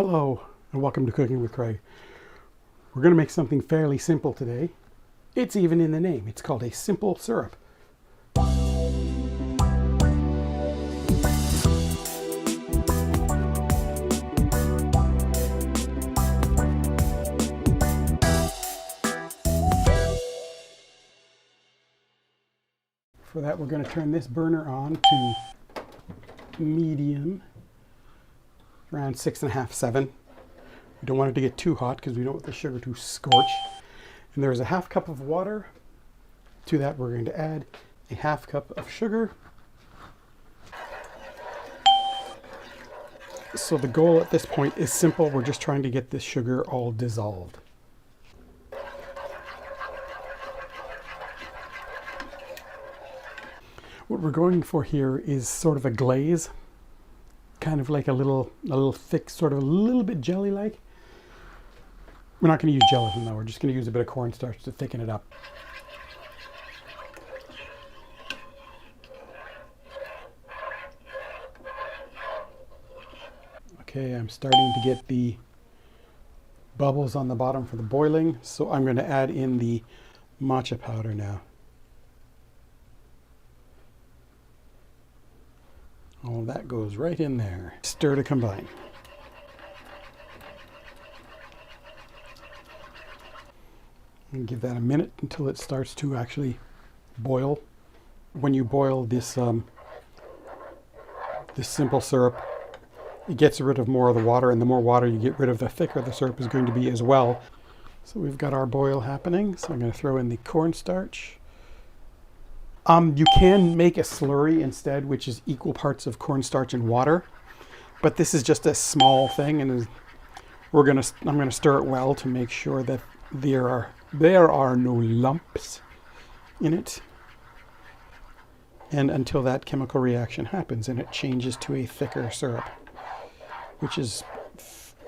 Hello and welcome to Cooking with Craig. We're going to make something fairly simple today. It's even in the name. It's called a simple syrup. For that, we're going to turn this burner on to medium, around 6.5, 7. We don't want it to get too hot because we don't want the sugar to scorch. And there's a half cup of water. To that, we're going to add a half cup of sugar. So the goal at this point is simple. We're just trying to get this sugar all dissolved. What we're going for here is sort of a glaze, kind of like a little thick, sort of a little bit jelly-like. We're not going to use gelatin though, we're just going to use a bit of cornstarch to thicken it up. Okay, I'm starting to get the bubbles on the bottom for the boiling, so I'm going to add in the matcha powder now. All that goes right in there. Stir to combine. And give that a minute until it starts to actually boil. When you boil this this simple syrup, it gets rid of more of the water, and the more water you get rid of, the thicker the syrup is going to be as well. So we've got our boil happening. So I'm going to throw in the cornstarch. You can make a slurry instead, which is equal parts of cornstarch and water, but this is just a small thing, and I'm gonna stir it well to make sure that there are no lumps in it, and until that chemical reaction happens and it changes to a thicker syrup, which is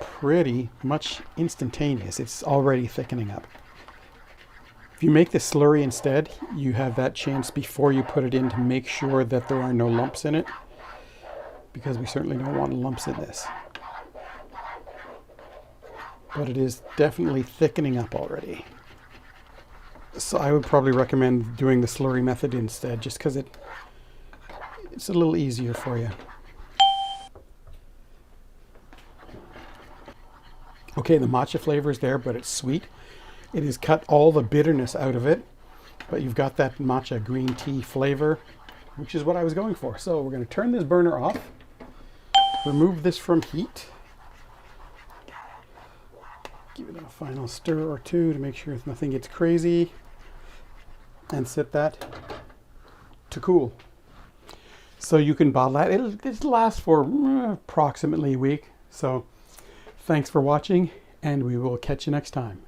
pretty much instantaneous. It's already thickening up. If you make the slurry instead, you have that chance before you put it in to make sure that there are no lumps in it, because we certainly don't want lumps in this. But it is definitely thickening up already. So I would probably recommend doing the slurry method instead, just because it's a little easier for you. Okay, the matcha flavor is there, but it's sweet. It has cut all the bitterness out of it, but you've got that matcha green tea flavor, which is what I was going for. So we're going to turn this burner off, remove this from heat, give it a final stir or two to make sure nothing gets crazy, and set that to cool. So you can bottle that. It'll last for approximately a week. So thanks for watching, and we will catch you next time.